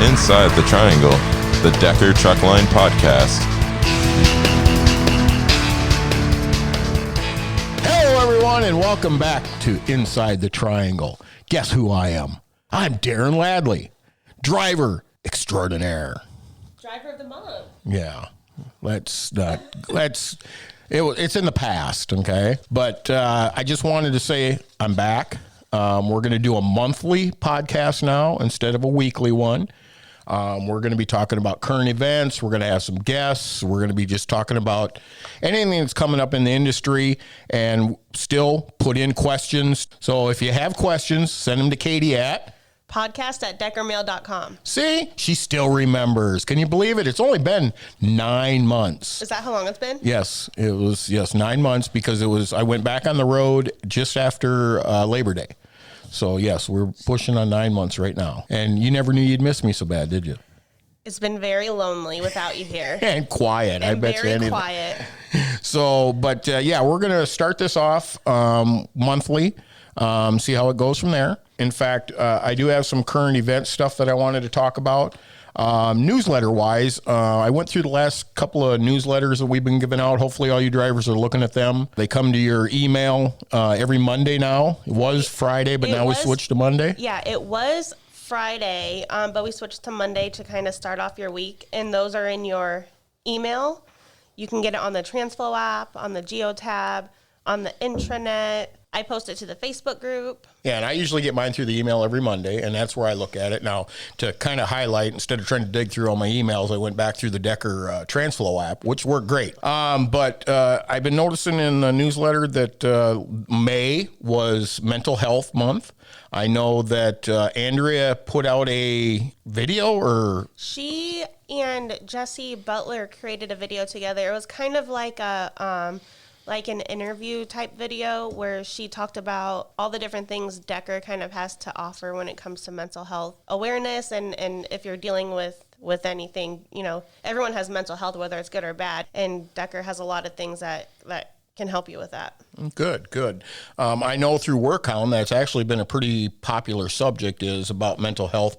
Inside the Triangle, the Decker Truckline Podcast. Hello, everyone, and welcome back to Inside the Triangle. Guess who I am? I'm Darin Ladlie, driver extraordinaire. Driver of the month. Yeah, it's in the past, okay? But I just wanted to say I'm back. We're going to do a monthly podcast now instead of a weekly one. We're going to be talking about current events. We're going to have some guests. We're going to be just talking about anything that's coming up in the industry and still put in questions. So if you have questions, send them to Kati at podcast@deckermail.com. See, she still remembers. Can you believe it? It's only been 9 months. Is that how long it's been? Yes, it was. Yes, 9 months because I went back on the road just after Labor Day. So yes, we're pushing on 9 months right now. And you never knew you'd miss me so bad, did you? It's been very lonely without you here. And quiet. And I bet you. Very quiet. So, but yeah, we're going to start this off monthly. See how it goes from there. In fact, I do have some current event stuff that I wanted to talk about. Newsletter-wise, I went through the last couple of newsletters that we've been giving out. Hopefully all you drivers are looking at them. They come to your email every Monday now. It was Friday, but now we switched to Monday. Yeah, it was Friday, but we switched to Monday to kind of start off your week. And those are in your email. You can get it on the Transflow app, on the Geo tab, on the intranet. I post it to the Facebook group. Yeah, and I usually get mine through the email every Monday, and that's where I look at it. Now, to kind of highlight, instead of trying to dig through all my emails, I went back through the Decker Transflow app, which worked great. But I've been noticing in the newsletter that May was Mental Health Month. I know that Andrea put out a video, or she and Jesse Butler created a video together. It was kind of like like an interview type video where she talked about all the different things Decker kind of has to offer when it comes to mental health awareness. And if you're dealing with anything, you know, everyone has mental health, whether it's good or bad. And Decker has a lot of things that can help you with that. Good. I know through WorkHound that's actually been a pretty popular subject is about mental health.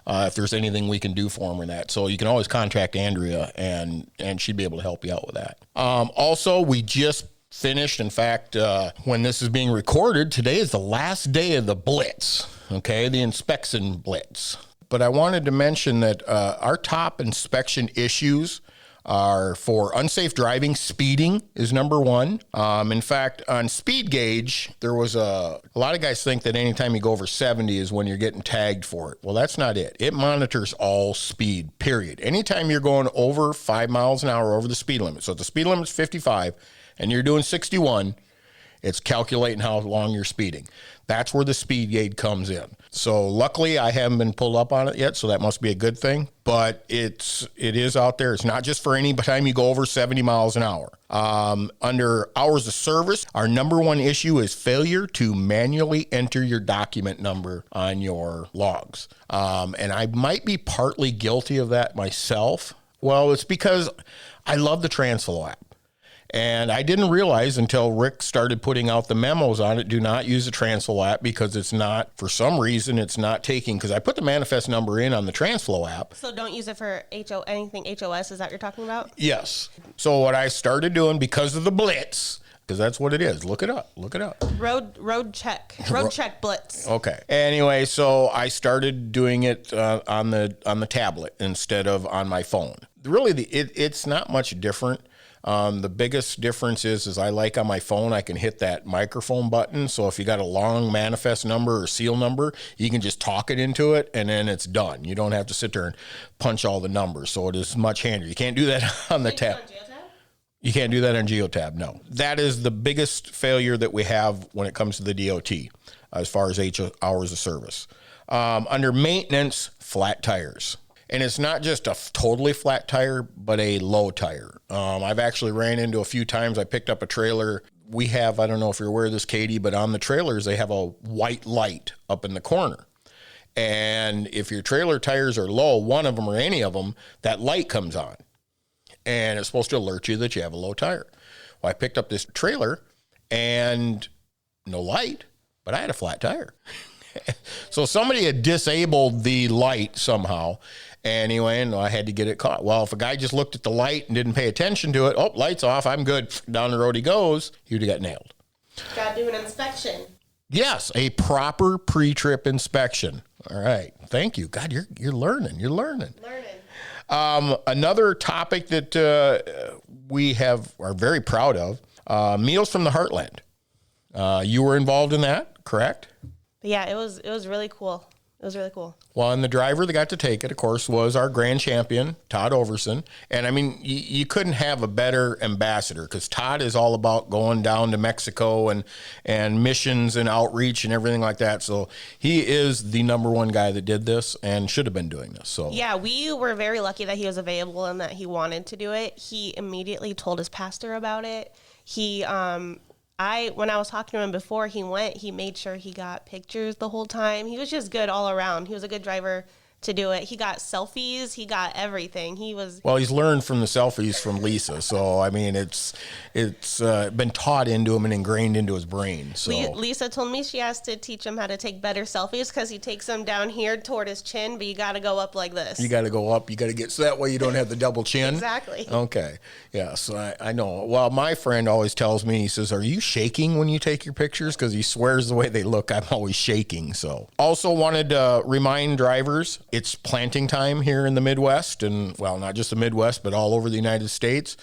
If there's anything we can do for them or that. So you can always contact Andrea and she'd be able to help you out with that. Also, we just finished. In fact, when this is being recorded, today is the last day of the Blitz, okay, the inspection Blitz. But I wanted to mention that our top inspection issues are for unsafe driving. Speeding is number one. In fact, on speed gauge, there was a lot of guys think that anytime you go over 70 is when you're getting tagged for it. Well, that's not it. It monitors all speed, period. Anytime you're going over 5 miles an hour over the speed limit. So if the speed limit's 55 and you're doing 61, it's calculating how long you're speeding. That's where the speed gauge comes in. So luckily I haven't been pulled up on it yet, so that must be a good thing. But it is out there. It's not just for any time you go over 70 miles an hour. Under hours of service, our number one issue is failure to manually enter your document number on your logs. And I might be partly guilty of that myself. Well, it's because I love the Transflow app. And I didn't realize until Rick started putting out the memos on it, do not use the Transflow app because it's not, for some reason, it's not taking, because I put the manifest number in on the Transflow app. So don't use it for anything HOS, is that what you're talking about? Yes. So what I started doing because of the Blitz, because that's what it is. Look it up. Road check Blitz. Okay. Anyway, so I started doing it on the tablet instead of on my phone. Really, it's not much different. The biggest difference is I like on my phone, I can hit that microphone button. So if you got a long manifest number or seal number, you can just talk it into it and then it's done. You don't have to sit there and punch all the numbers. So it is much handier. You can't do that on the tab. You can't do that on GeoTab, no. That is the biggest failure that we have when it comes to the DOT as far as hours of service. Under maintenance, flat tires. And it's not just a totally flat tire, but a low tire. I've actually ran into a few times. I picked up a trailer. We have, I don't know if you're aware of this, Katie, but on the trailers, they have a white light up in the corner. And if your trailer tires are low, one of them or any of them, that light comes on. And it's supposed to alert you that you have a low tire. Well, I picked up this trailer and no light, but I had a flat tire. So somebody had disabled the light somehow. And he went, I had to get it caught. Well, if a guy just looked at the light and didn't pay attention to it, oh, light's off, I'm good. Down the road he goes, he would have got nailed. Got to do an inspection. Yes, a proper pre-trip inspection. All right. Thank you. God, you're learning. You're learning. Another topic that we are very proud of, Meals from the Heartland. You were involved in that, correct? Yeah, it was really cool. It was really cool. Well, and the driver that got to take it, of course, was our grand champion, Todd Overson. And, I mean, you couldn't have a better ambassador because Todd is all about going down to Mexico and missions and outreach and everything like that. So he is the number one guy that did this and should have been doing this. So yeah, we were very lucky that he was available and that he wanted to do it. He immediately told his pastor about it. When I was talking to him before he went, he made sure he got pictures the whole time. He was just good all around. He was a good driver to do it. He got selfies. He got everything. Well, he's learned from the selfies from Lisa. So, I mean, it's been taught into him and ingrained into his brain. So Lisa told me she has to teach him how to take better selfies because he takes them down here toward his chin, but you got to go up like this. You got to go up. You got to get so that way you don't have the double chin. Exactly. Okay. Yeah. So I know. Well, my friend always tells me, he says, "Are you shaking when you take your pictures?" Because he swears the way they look, I'm always shaking. So also wanted to remind drivers, it's planting time here in the Midwest, and well, not just the Midwest, but all over the United States.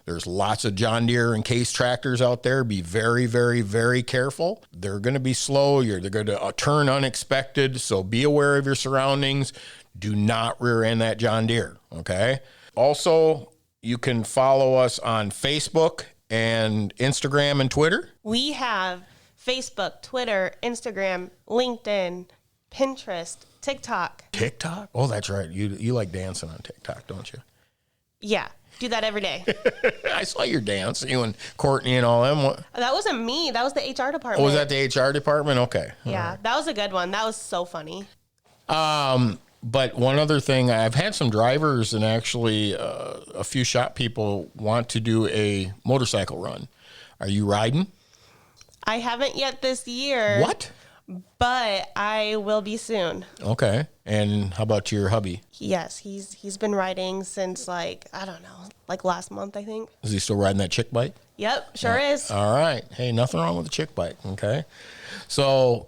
There's lots of John Deere and Case tractors out there. Be very, very, very careful. They're going to be slow. They're going to turn unexpected. So be aware of your surroundings. Do not rear end that John Deere. Okay. Also, you can follow us on Facebook and Instagram and Twitter. We have Facebook, Twitter, Instagram, LinkedIn, Pinterest, TikTok. TikTok? Oh, that's right. You like dancing on TikTok, don't you? Yeah, do that every day. I saw your dance, you and Courtney and all them. That wasn't me. That was the HR department. Oh, was that the HR department? Okay. Yeah, That was a good one. That was so funny. But one other thing, I've had some drivers and actually a few shop people want to do a motorcycle run. Are you riding? I haven't yet this year. What? But I will be soon. Okay. And how about your hubby? Yes, he's been riding since like last month, I think. Is he still riding that chick bike? Yep, sure is. All right. Hey, nothing wrong with the chick bike. Okay. So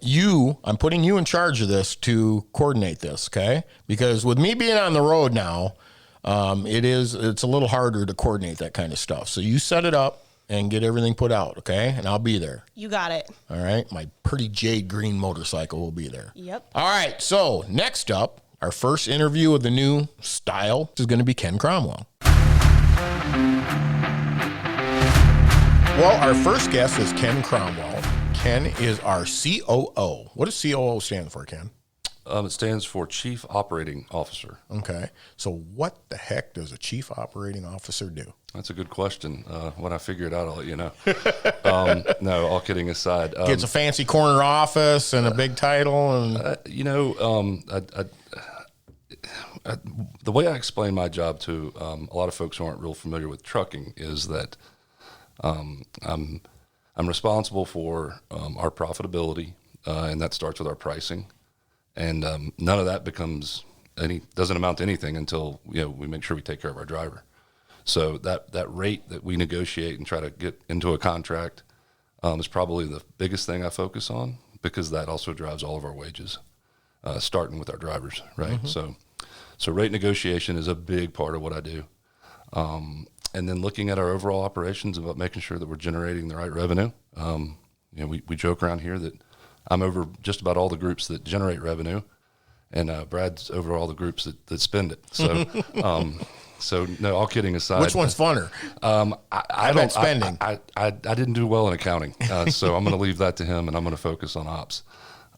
I'm putting you in charge of this to coordinate this. Okay. Because with me being on the road now, it's a little harder to coordinate that kind of stuff. So you set it up and get everything put out, okay? And I'll be there. You got it. All right? My pretty jade green motorcycle will be there. Yep. All right, so next up, our first interview of the new style is going to be Ken Cromwell. Well, our first guest is Ken Cromwell. Ken is our COO. What does COO stand for, Ken? It stands for Chief Operating Officer. Okay. So what the heck does a Chief Operating Officer do? That's a good question. When I figure it out, I'll let you know. No, all kidding aside. Gets a fancy corner office and a big title. And the way I explain my job to a lot of folks who aren't real familiar with trucking is that I'm responsible for our profitability, and that starts with our pricing. And none of that doesn't amount to anything until we make sure we take care of our driver. So that rate that we negotiate and try to get into a contract is probably the biggest thing I focus on, because that also drives all of our wages, starting with our drivers, right? Mm-hmm. So rate negotiation is a big part of what I do. And then looking at our overall operations about making sure that we're generating the right revenue. We joke around here that I'm over just about all the groups that generate revenue, and Brad's over all the groups that spend it. So, so no, all kidding aside. Which one's funner? I don't spending. I didn't do well in accounting, so I'm going to leave that to him, and I'm going to focus on ops.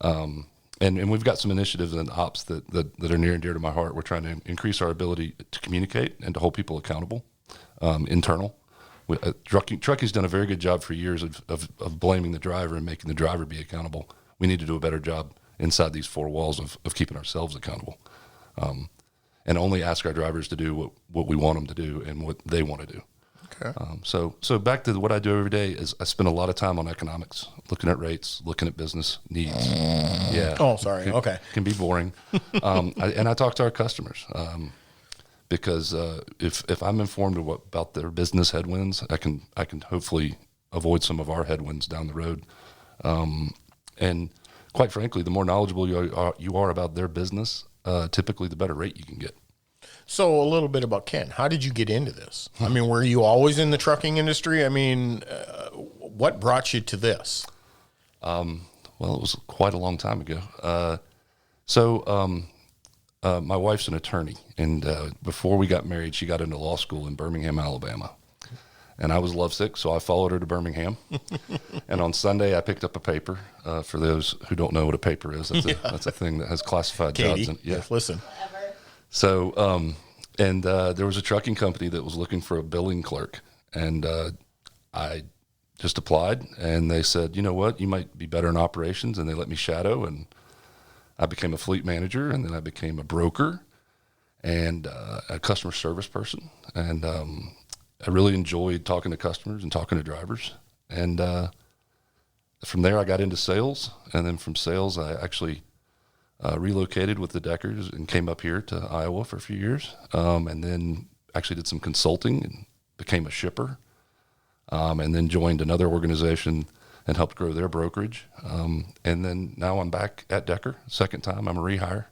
And we've got some initiatives in ops that are near and dear to my heart. We're trying to increase our ability to communicate and to hold people accountable, internal. Trucking's done a very good job for years of blaming the driver and making the driver be accountable. We need to do a better job inside these four walls of keeping ourselves accountable, and only ask our drivers to do what we want them to do and what they want to do. Okay. So back to what I do every day is I spend a lot of time on economics, looking at rates, looking at business needs. Yeah. Oh, sorry. Okay. Can be boring. I talk to our customers because if I'm informed about their business headwinds, I can hopefully avoid some of our headwinds down the road. And quite frankly, the more knowledgeable you are about their business, typically the better rate you can get. So a little bit about Ken. How did you get into this? I mean, were you always in the trucking industry? I mean, what brought you to this? Well, it was quite a long time ago. My wife's an attorney, and before we got married, she got into law school in Birmingham, Alabama. And I was lovesick, so I followed her to Birmingham. And on Sunday, I picked up a paper. For those who don't know what a paper is, that's a thing that has classified Katie, jobs. And, yeah. listen. So, there was a trucking company that was looking for a billing clerk, and I just applied, and they said, you know what, you might be better in operations, and they let me shadow, and I became a fleet manager, and then I became a broker and a customer service person, and I really enjoyed talking to customers and talking to drivers, and from there I got into sales, and then from sales I actually relocated with the Deckers and came up here to Iowa for a few years, and then actually did some consulting and became a shipper, and then joined another organization and helped grow their brokerage. And then now I'm back at Decker, second time. I'm a rehire.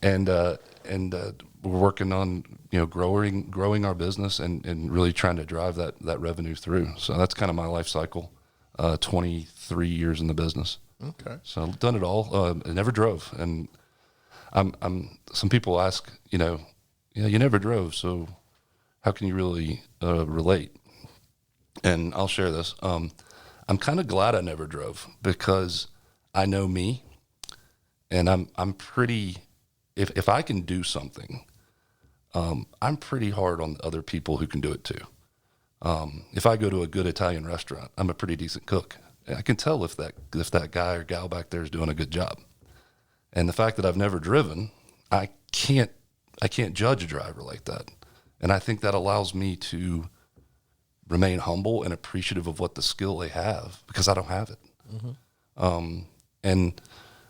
And we're working on, growing our business and really trying to drive that revenue through. So that's kind of my life cycle, 23 years in the business. Okay. So I've done it all. I never drove, and some people ask, you never drove, so how can you really relate? And I'll share this. I'm kind of glad I never drove because I know me, and I'm pretty. If I can do something, I'm pretty hard on other people who can do it too. If I go to a good Italian restaurant, I'm a pretty decent cook. I can tell if that guy or gal back there is doing a good job. And the fact that I've never driven, I can't judge a driver like that. And I think that allows me to remain humble and appreciative of what the skill they have because I don't have it. Mm-hmm. And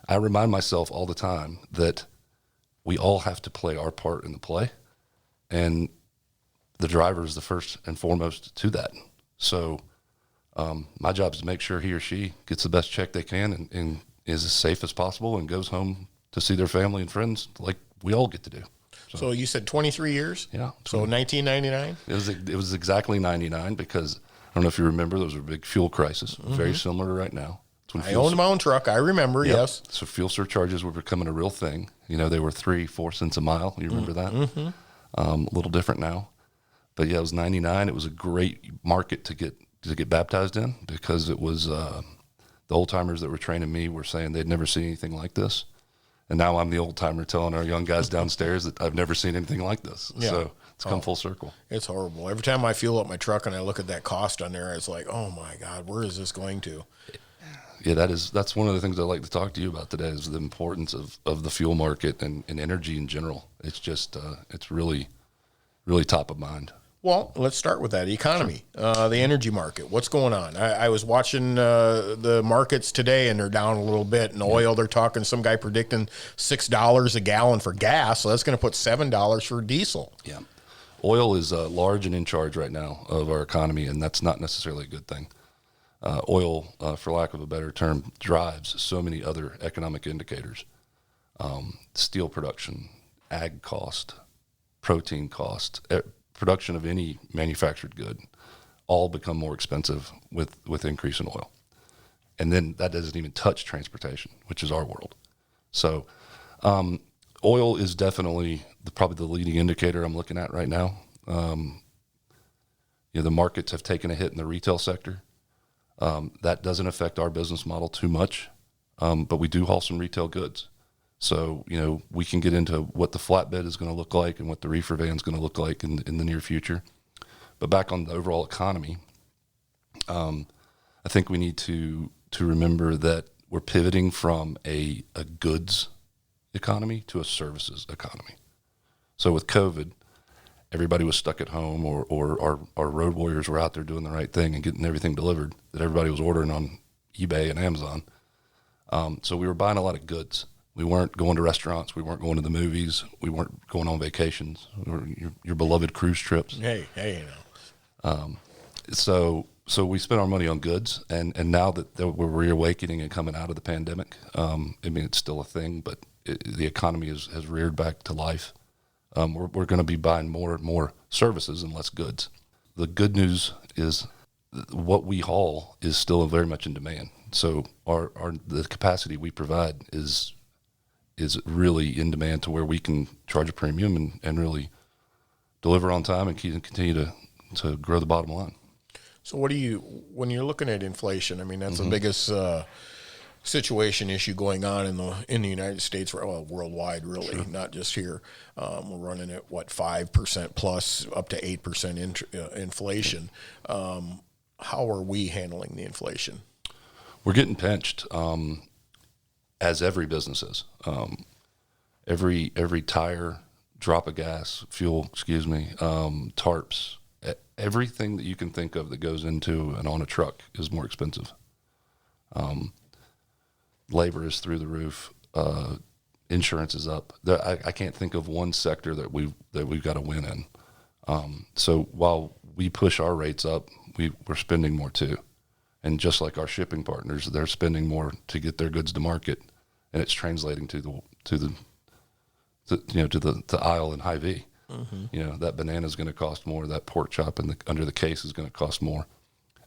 I remind myself all the time that we all have to play our part in the play, and the driver is the first and foremost to that. So my job is to make sure he or she gets the best check they can and is as safe as possible and goes home to see their family and friends like we all get to do. So you said 23 years? Yeah. So 1999? It was exactly 99 because I don't know if you remember, there was a big fuel crisis, very similar to right now. I owned my own truck. I remember, yes. So fuel surcharges were becoming a real thing. They were 3-4 cents a mile. You remember that? Mm-hmm. A little different now. But yeah, it was 99. It was a great market to get baptized in because it was the old timers that were training me were saying they'd never seen anything like this. And now I'm the old timer telling our young guys downstairs that I've never seen anything like this. Yeah. So it's come full circle. It's horrible. Every time I fuel up my truck and I look at that cost on there, it's like, oh my God, where is this going to? Yeah, that's one of the things I'd like to talk to you about today is the importance of the fuel market and energy in general. It's just, it's really, really top of mind. Well, let's start with that economy, the energy market. What's going on? I was watching the markets today, and they're down a little bit. And oil, they're talking, some guy predicting $6 a gallon for gas, so that's going to put $7 for diesel. Yeah. Oil is large and in charge right now of our economy, and that's not necessarily a good thing. Oil, for lack of a better term, drives so many other economic indicators. Steel production, ag cost, protein cost, production of any manufactured good, all become more expensive with increase in oil. And then that doesn't even touch transportation, which is our world. So oil is definitely probably the leading indicator I'm looking at right now. The markets have taken a hit in the retail sector. That doesn't affect our business model too much, but we do haul some retail goods. So, we can get into what the flatbed is going to look like and what the reefer van is going to look like in the near future. But back on the overall economy, I think we need to remember that we're pivoting from a goods economy to a services economy. So with COVID, everybody was stuck at home, or our road warriors were out there doing the right thing and getting everything delivered that everybody was ordering on eBay and Amazon. So we were buying a lot of goods. We weren't going to restaurants. We weren't going to the movies. We weren't going on vacations. Your beloved cruise trips. Hey, you know. So we spent our money on goods, and now that we're reawakening and coming out of the pandemic, I mean, it's still a thing, but the economy has reared back to life. We're going to be buying more and more services and less goods. The good news is what we haul is still very much in demand. So the capacity we provide is really in demand to where we can charge a premium and really deliver on time and continue to grow the bottom line. So when you're looking at inflation, I mean, that's the biggest situation issue going on in the United States, well, worldwide, really, sure. Not just here. We're running at 5% plus up to 8% inflation. How are we handling the inflation? We're getting pinched, as every business is. Every tire, drop of gas, fuel, tarps, everything that you can think of that goes into and on a truck is more expensive. Labor is through the roof. Insurance is up. I can't think of one sector that we've got to win in. So while we push our rates up, we're spending more too. And just like our shipping partners, they're spending more to get their goods to market, and it's translating to the aisle in Hy-Vee. Mm-hmm. You know, that banana is going to cost more. That pork chop under the case is going to cost more,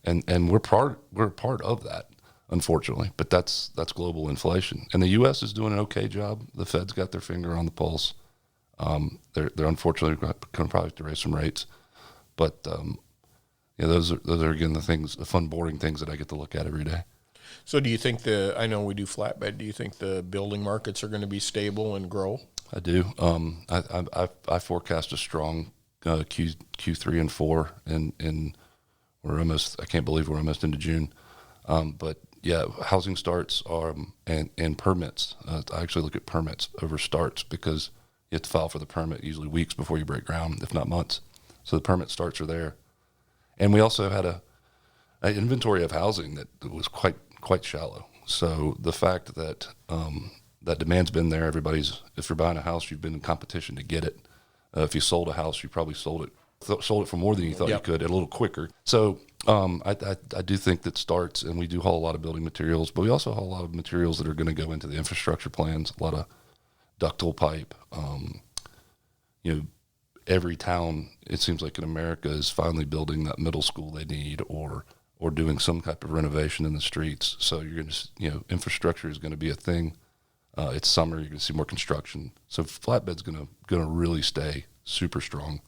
and we're a part of that, unfortunately. But that's global inflation, and the U.S. is doing an okay job. The Fed's got their finger on the pulse. They're unfortunately going to probably have to raise some rates, but those are again the fun, boring things that I get to look at every day. So do you think I know we do flatbed, do you think the building markets are going to be stable and grow? I do. I forecast a strong Q3 and 4, and I can't believe we're almost into June. But yeah, housing starts and permits. I actually look at permits over starts because you have to file for the permit usually weeks before you break ground, if not months. So the permit starts are there. And we also had an inventory of housing that was quite shallow. So the fact that that demand's been there, if you're buying a house, you've been in competition to get it. If you sold a house, you probably sold it for more than you thought you could, and a little quicker. So I do think that starts, and we do haul a lot of building materials, but we also haul a lot of materials that are going to go into the infrastructure plans, a lot of ductile pipe. Every town, it seems like in America, is finally building that middle school they need, or doing some type of renovation in the streets. So you're going to, infrastructure is going to be a thing. It's summer, you're going to see more construction. So flatbed's going to really stay super strong.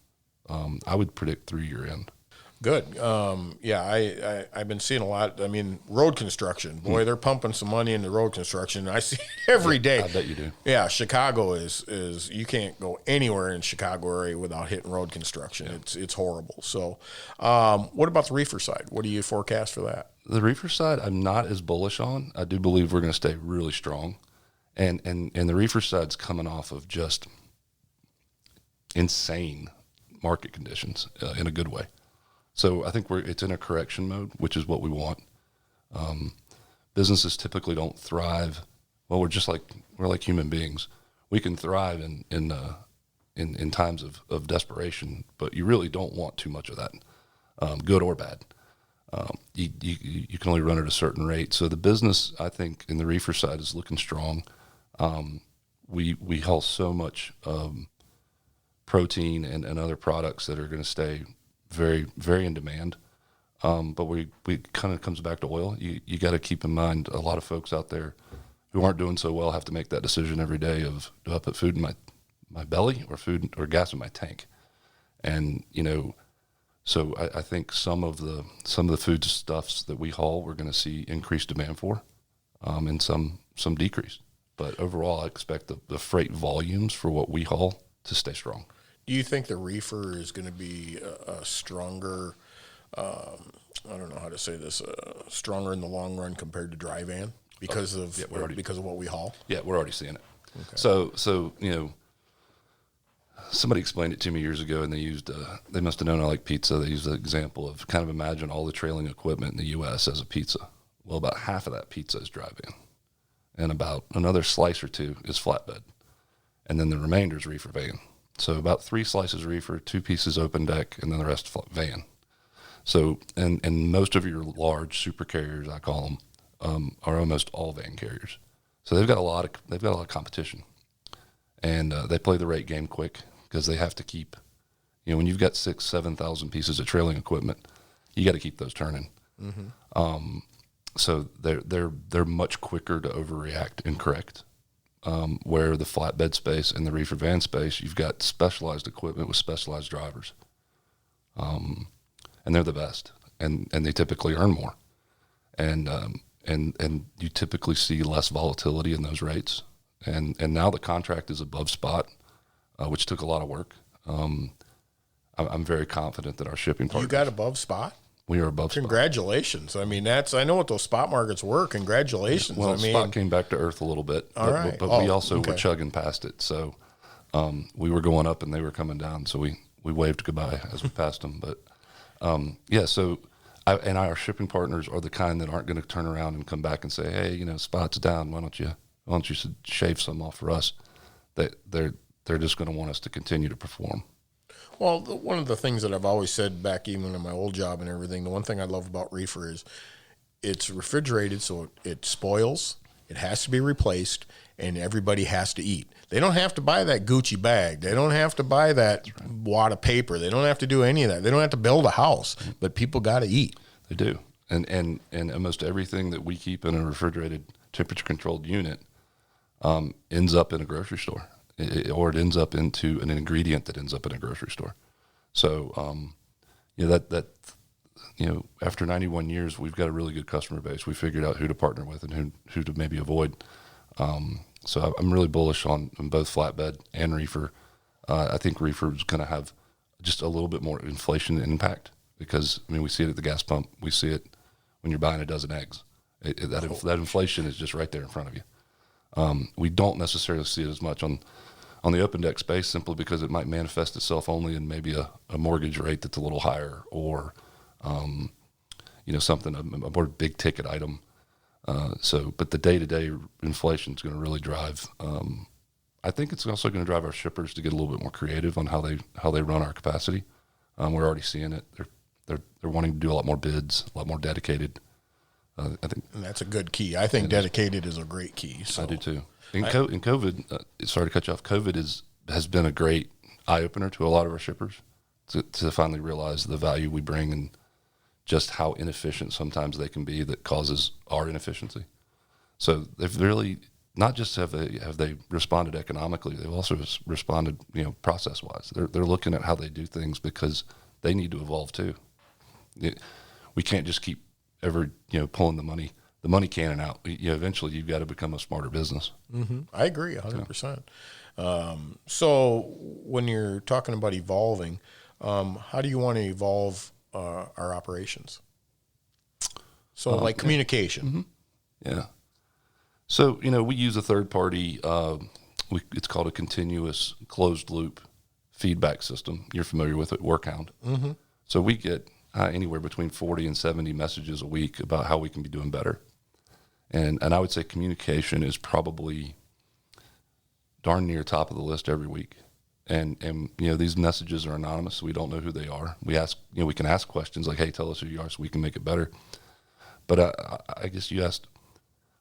I would predict 3-year end. Good. I've been seeing a lot. I mean, road construction. Boy, they're pumping some money into road construction. I see it every day. I bet you do. Yeah, Chicago is you can't go anywhere in Chicago area without hitting road construction. Yeah. It's horrible. So, what about the reefer side? What do you forecast for that? The reefer side, I'm not as bullish on. I do believe we're going to stay really strong, and the reefer side's coming off of just insane market conditions in a good way. So I think it's in a correction mode, which is what we want. Businesses typically don't thrive. Well, we're like human beings. We can thrive in times of desperation, but you really don't want too much of that, good or bad. You can only run at a certain rate. So the business, I think, in the reefer side is looking strong. We haul so much protein and other products that are going to stay very, very in demand. But we kind of comes back to oil. You got to keep in mind a lot of folks out there who aren't doing so well have to make that decision every day of, do I put food in my belly or food or gas in my tank? And, so I think some of the food stuffs that we haul, we're going to see increased demand for, and some decrease. But overall, I expect the freight volumes for what we haul to stay strong. Do you think the reefer is going to be a stronger, I don't know how to say this, stronger in the long run compared to dry van because of what we haul? Yeah, we're already seeing it. Okay. So somebody explained it to me years ago, and they must have known I like pizza. They used the example of kind of imagine all the trailing equipment in the U.S. as a pizza. Well, about half of that pizza is dry van, and about another slice or two is flatbed, and then the remainder is reefer van. So about 3 slices reefer, 2 pieces open deck, and then the rest van. So, and most of your large super carriers, I call them, are almost all van carriers. So they've got a lot of competition, and they play the rate game quick because they have to keep, when you've got 6,000-7,000 pieces of trailing equipment, you got to keep those turning. Mm-hmm. So they're much quicker to overreact and correct. Where the flatbed space and the reefer van space, you've got specialized equipment with specialized drivers. And they're the best, and they typically earn more. And you typically see less volatility in those rates. And now the contract is above spot, which took a lot of work. I'm very confident that our shipping partners. You got above spot? We are above spot. Congratulations. I mean, I know what those spot markets were. Congratulations. Well, spot came back to earth a little bit, but we also were chugging past it. So we were going up and they were coming down. So we waved goodbye as we passed them. But so our shipping partners are the kind that aren't going to turn around and come back and say, hey, spot's down. Why don't you shave some off for us? They're just going to want us to continue to perform. Well, one of the things that I've always said back even in my old job and everything, the one thing I love about reefer is it's refrigerated, so it spoils, it has to be replaced, and everybody has to eat. They don't have to buy that Gucci bag. They don't have to buy that wad of paper. They don't have to do any of that. They don't have to build a house, but people got to eat. They do. And almost everything that we keep in a refrigerated, temperature-controlled unit ends up in a grocery store. Or it ends up into an ingredient that ends up in a grocery store. So, after 91 years, we've got a really good customer base. We figured out who to partner with and who to maybe avoid. So I'm really bullish on both flatbed and reefer. I think reefer is going to have just a little bit more inflation impact because, we see it at the gas pump. We see it when you're buying a dozen eggs. That inflation is just right there in front of you. We don't necessarily see it as much on the open deck space simply because it might manifest itself only in maybe a mortgage rate that's a little higher or, something, a more big ticket item. But the day-to-day inflation is going to really drive. I think it's also going to drive our shippers to get a little bit more creative on how they run our capacity. We're already seeing it. They're wanting to do a lot more bids, a lot more dedicated. I think and that's a good key. I think dedicated is a great key. So. I do too. In COVID, sorry to cut you off. COVID has been a great eye opener to a lot of our shippers to finally realize the value we bring and just how inefficient sometimes they can be that causes our inefficiency. So they've really not just have they responded economically, they've also responded process wise. They're looking at how they do things because they need to evolve too. We can't just keep ever pulling the money cannon out. Eventually you've got to become a smarter business. Mm-hmm. I agree 100%. So when you're talking about evolving, how do you want to evolve our operations? So like communication. Mm-hmm. Yeah. So, we use a third party, it's called a continuous closed loop feedback system. You're familiar with it, Workhound. Mm-hmm. So we get anywhere between 40 and 70 messages a week about how we can be doing better. And I would say communication is probably darn near top of the list every week. And these messages are anonymous, so we don't know who they are. We ask, we can ask questions like, hey, tell us who you are so we can make it better. But I guess you asked,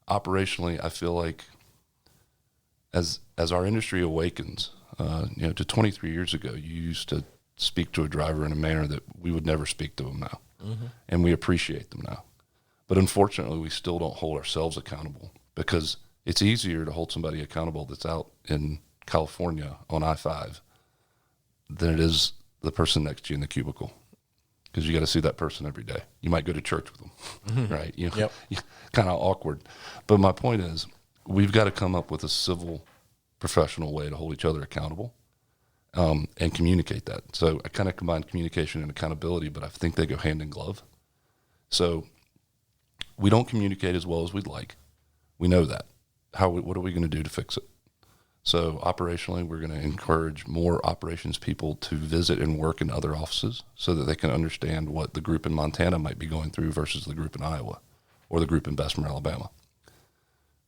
operationally, I feel like as our industry awakens, to 23 years ago, you used to speak to a driver in a manner that we would never speak to them now. Mm-hmm. And we appreciate them now. But unfortunately, we still don't hold ourselves accountable because it's easier to hold somebody accountable that's out in California on I-5 than it is the person next to you in the cubicle, because you got to see that person every day. You might go to church with them, mm-hmm. right? Yep. Kind of awkward. But my point is, we've got to come up with a civil, professional way to hold each other accountable and communicate that. So I kind of combine communication and accountability, but I think they go hand in glove. So we don't communicate as well as we'd like. We know that. What are we going to do to fix it? So operationally, we're going to encourage more operations people to visit and work in other offices so that they can understand what the group in Montana might be going through versus the group in Iowa or the group in Bessemer, Alabama.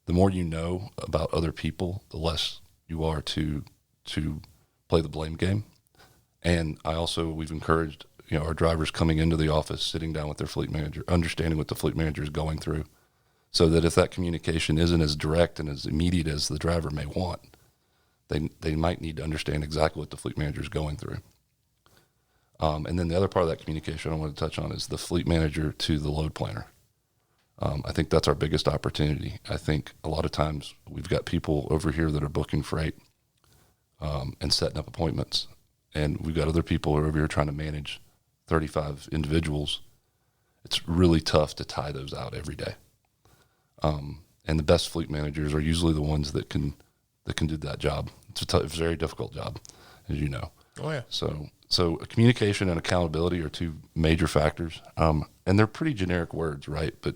The more you know about other people, the less you are to play the blame game. And we've encouraged, our drivers coming into the office, sitting down with their fleet manager, understanding what the fleet manager is going through, so that if that communication isn't as direct and as immediate as the driver may want, they might need to understand exactly what the fleet manager is going through. And then the other part of that communication I want to touch on is the fleet manager to the load planner. I think that's our biggest opportunity. I think a lot of times we've got people over here that are booking freight and setting up appointments, and we've got other people over here trying to manage 35 individuals. It's really tough to tie those out every day. And the best fleet managers are usually the ones that can do that job. It's a very difficult job, as you know. Oh, yeah. So communication and accountability are two major factors, and they're pretty generic words, right? But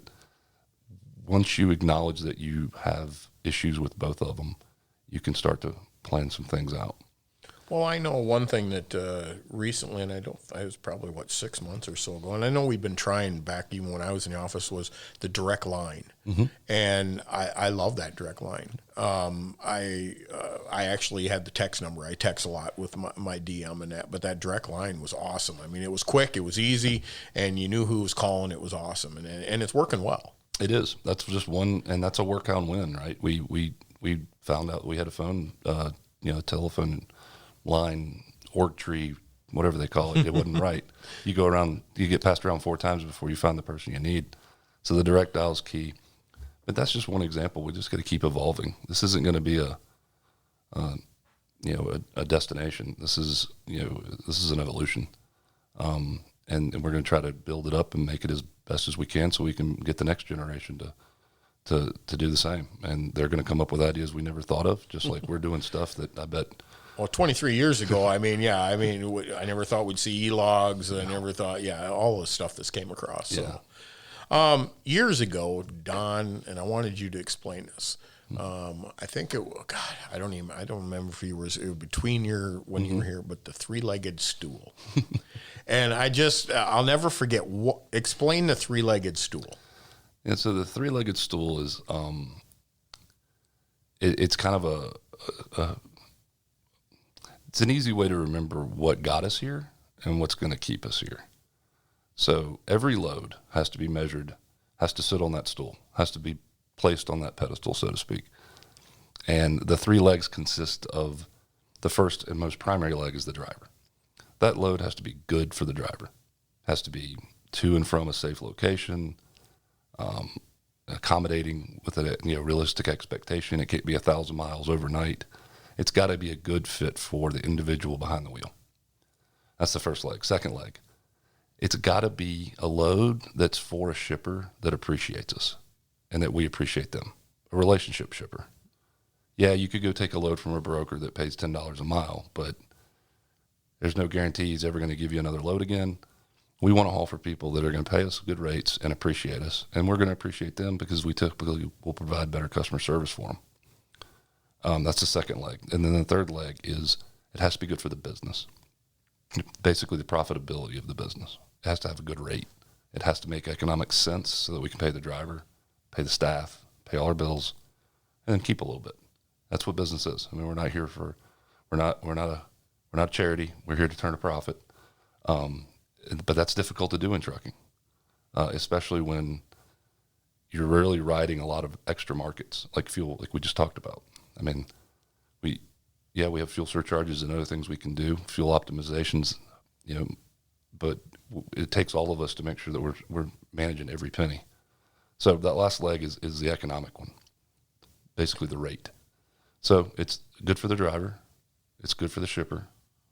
once you acknowledge that you have issues with both of them, you can start to plan some things out. Well, I know one thing that recently, and I was probably, 6 months or so ago, and I know we've been trying back even when I was in the office, was the direct line. Mm-hmm. And I love that direct line. I actually had the text number. I text a lot with my DM and that, but that direct line was awesome. I mean, it was quick, it was easy, and you knew who was calling. It was awesome, and it's working well. It is. That's just one, and that's a work on win, right? We found out we had a phone, telephone line, org tree, whatever they call it. It wasn't right. You go around, you get passed around 4 times before you find the person you need. So the direct dial is key. But that's just one example. We just got to keep evolving. This isn't going to be a destination. This is an evolution. And we're going to try to build it up and make it as best as we can so we can get the next generation to do the same. And they're going to come up with ideas we never thought of, just like we're doing stuff that I bet. Well, 23 years ago, I never thought we'd see e-logs. I never thought, all the stuff this came across. So. Yeah. Years ago, Don, and I wanted you to explain this. I think I don't remember if it was between when you were here, but the 3-legged stool. And I'll never forget. Explain the 3-legged stool. And so the 3-legged stool is, it's kind of it's an easy way to remember what got us here and what's going to keep us here. So every load has to be measured, has to sit on that stool, has to be placed on that pedestal, so to speak. And the 3 legs consist of the first and most primary leg is the driver. That load has to be good for the driver. Has to be to and from a safe location, accommodating with a realistic expectation. It can't be 1,000 miles overnight. It's got to be a good fit for the individual behind the wheel. That's the first leg. Second leg, it's got to be a load that's for a shipper that appreciates us and that we appreciate them, a relationship shipper. Yeah, you could go take a load from a broker that pays $10 a mile, but there's no guarantee he's ever going to give you another load again. We want to haul for people that are going to pay us good rates and appreciate us, and we're going to appreciate them because we typically will provide better customer service for them. That's the second leg. And then the third leg is it has to be good for the business. Basically the profitability of the business. It has to have a good rate. It has to make economic sense so that we can pay the driver, pay the staff, pay all our bills, and then keep a little bit. That's what business is. I mean, we're not a charity. We're here to turn a profit. But that's difficult to do in trucking, especially when you're really riding a lot of extra markets like fuel, like we just talked about. I mean, we have fuel surcharges and other things we can do, fuel optimizations, but it takes all of us to make sure that we're managing every penny. So that last leg is the economic one, basically the rate. So it's good for the driver, it's good for the shipper,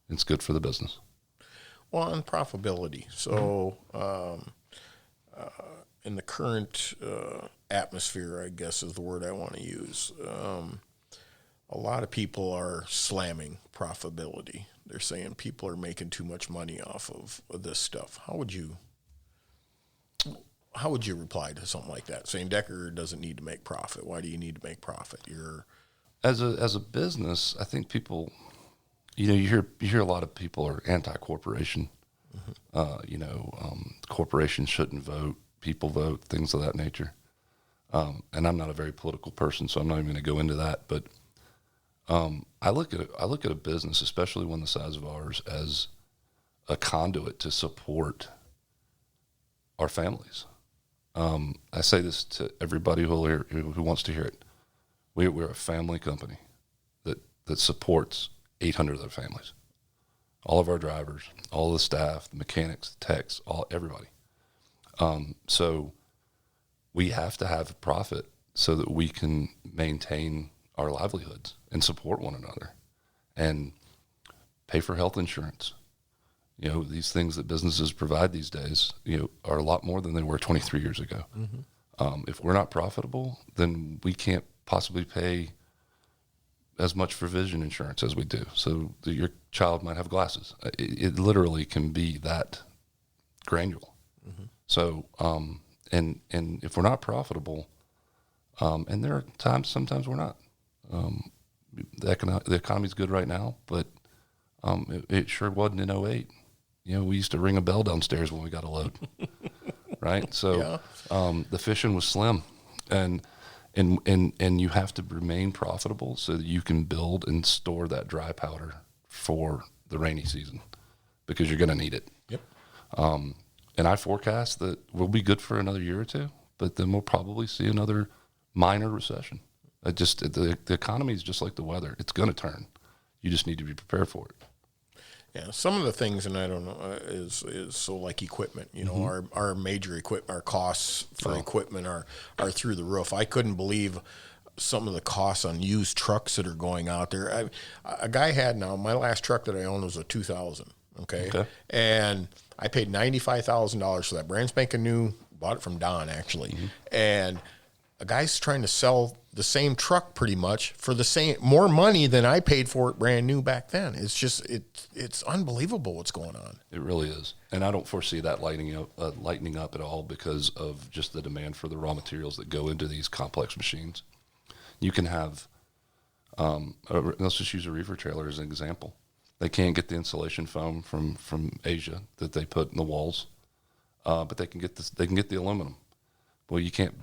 it's good for the business. Well, and profitability. So in the current atmosphere, I guess is the word I want to use, a lot of people are slamming profitability. They're saying people are making too much money off of this stuff. How would you reply to something like that? Saying Decker doesn't need to make profit. Why do you need to make profit? You're As a business, I think people, you hear a lot of people are anti-corporation. Corporations shouldn't vote, people vote, things of that nature. And I'm not a very political person, so I'm not even going to go into that. But I look at a business, especially one the size of ours, as a conduit to support our families. I say this to everybody who wants to hear it. We're a family company that supports 800 other families. All of our drivers, all the staff, the mechanics, the techs, everybody. So we have to have a profit so that we can maintain our livelihoods and support one another and pay for health insurance. These things that businesses provide these days, are a lot more than they were 23 years ago. If we're not profitable, then we can't possibly pay as much for vision insurance as we do. So your child might have glasses. It literally can be that granular. So, and if we're not profitable, and there are sometimes we're not. The economy's good right now, but it sure wasn't in '08. We used to ring a bell downstairs when we got a load, right? So the fishing was slim, and you have to remain profitable so that you can build and store that dry powder for the rainy season, because you're going to need it. Yep. And I forecast that we'll be good for another year or two, but then we'll probably see another minor recession. The economy is just like the weather; it's going to turn. You just need to be prepared for it. Yeah, some of the things, and I don't know, is so like equipment. Our major equipment, our costs for equipment are through the roof. I couldn't believe some of the costs on used trucks that are going out there. A guy had my last truck that I owned was a 2000. Okay, and I paid $95,000 for that, brand spanking new. Bought it from Don actually, and a guy's trying to sell the same truck pretty much for the more money than I paid for it brand new back then. It's just it's unbelievable what's going on. It really is, and I don't foresee that lightening up at all because of just the demand for the raw materials that go into these complex machines. You can have, let's just use a reefer trailer as an example. They can't get the insulation foam from Asia that they put in the walls, but they can get the aluminum. Well, you can't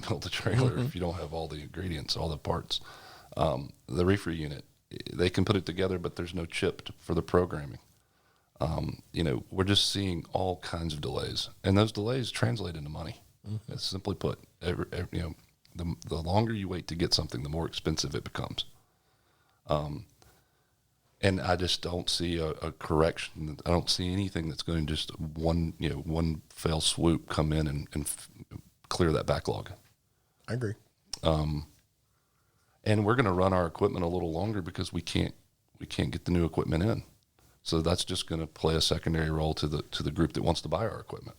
build a trailer if you don't have all the ingredients, all the parts. The reefer unit, they can put it together, but there's no chip for the programming. We're just seeing all kinds of delays, and those delays translate into money. Simply put, the longer you wait to get something, the more expensive it becomes. And I just don't see a correction. I don't see anything that's going to just one fell swoop come in and clear that backlog. I agree. And we're going to run our equipment a little longer because we can't get the new equipment in. So that's just going to play a secondary role to the group that wants to buy our equipment.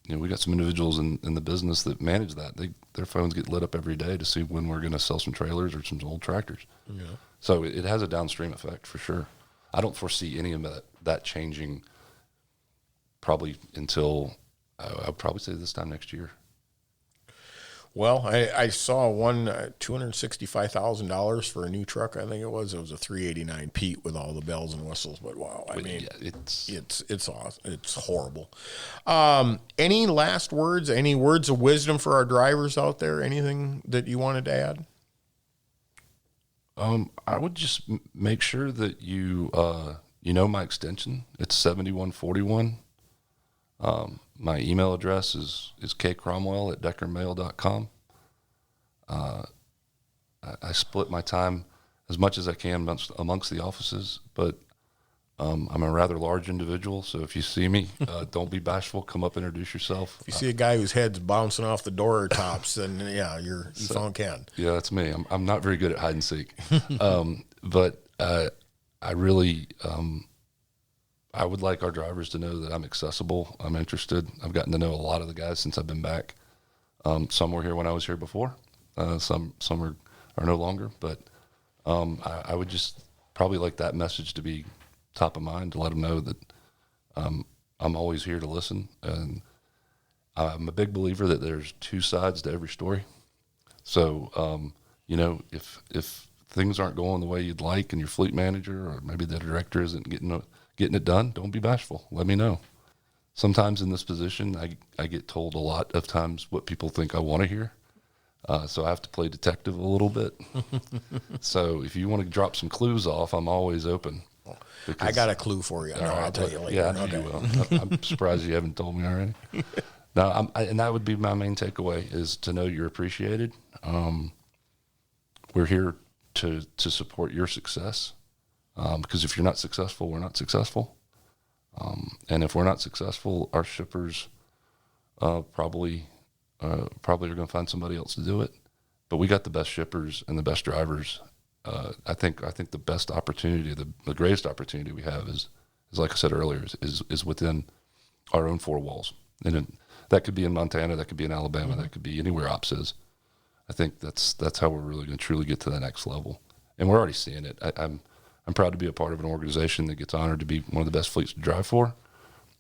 We got some individuals in the business that manage that. Their phones get lit up every day to see when we're going to sell some trailers or some old tractors. Yeah. So it has a downstream effect for sure. I don't foresee any of that changing probably until I'll probably say this time next year. Well, I saw one $265,000 for a new truck. I think it was a 389 Pete with all the bells and whistles. But wow, it's awesome. It's horrible. Any last words? Any words of wisdom for our drivers out there? Anything that you wanted to add? I would just make sure that you know my extension. It's 7141. My email address is kcromwell@deckermail.com. I split my time as much as I can amongst the offices, but I'm a rather large individual, so if you see me, don't be bashful. Come up, introduce yourself. If you see a guy whose head's bouncing off the door tops, then yeah, you found Ken. Yeah, that's me. I'm not very good at hide and seek, but I really. I would like our drivers to know that I'm accessible. I'm interested. I've gotten to know a lot of the guys since I've been back. Some were here when I was here before. Some are no longer. But I would just probably like that message to be top of mind, to let them know that I'm always here to listen. And I'm a big believer that there's two sides to every story. So if things aren't going the way you'd like, and your fleet manager or maybe the director isn't getting it done, don't be bashful. Let me know. Sometimes in this position, I get told a lot of times what people think I want to hear. So I have to play detective a little bit. So if you want to drop some clues off, I'm always open. I got a clue for you. No, I'll tell you later. Yeah, I know you will. I'm surprised you haven't told me already. No, and that would be my main takeaway, is to know you're appreciated. We're here to support your success, because if you're not successful, we're not successful. And if we're not successful, our shippers probably are going to find somebody else to do it. But we got the best shippers and the best drivers. I think the best opportunity, the greatest opportunity we have is like I said earlier, is within our own four walls. And that could be in Montana, that could be in Alabama, that could be anywhere ops is. I think that's how we're really going to truly get to the next level. And we're already seeing it. I'm proud to be a part of an organization that gets honored to be one of the best fleets to drive for.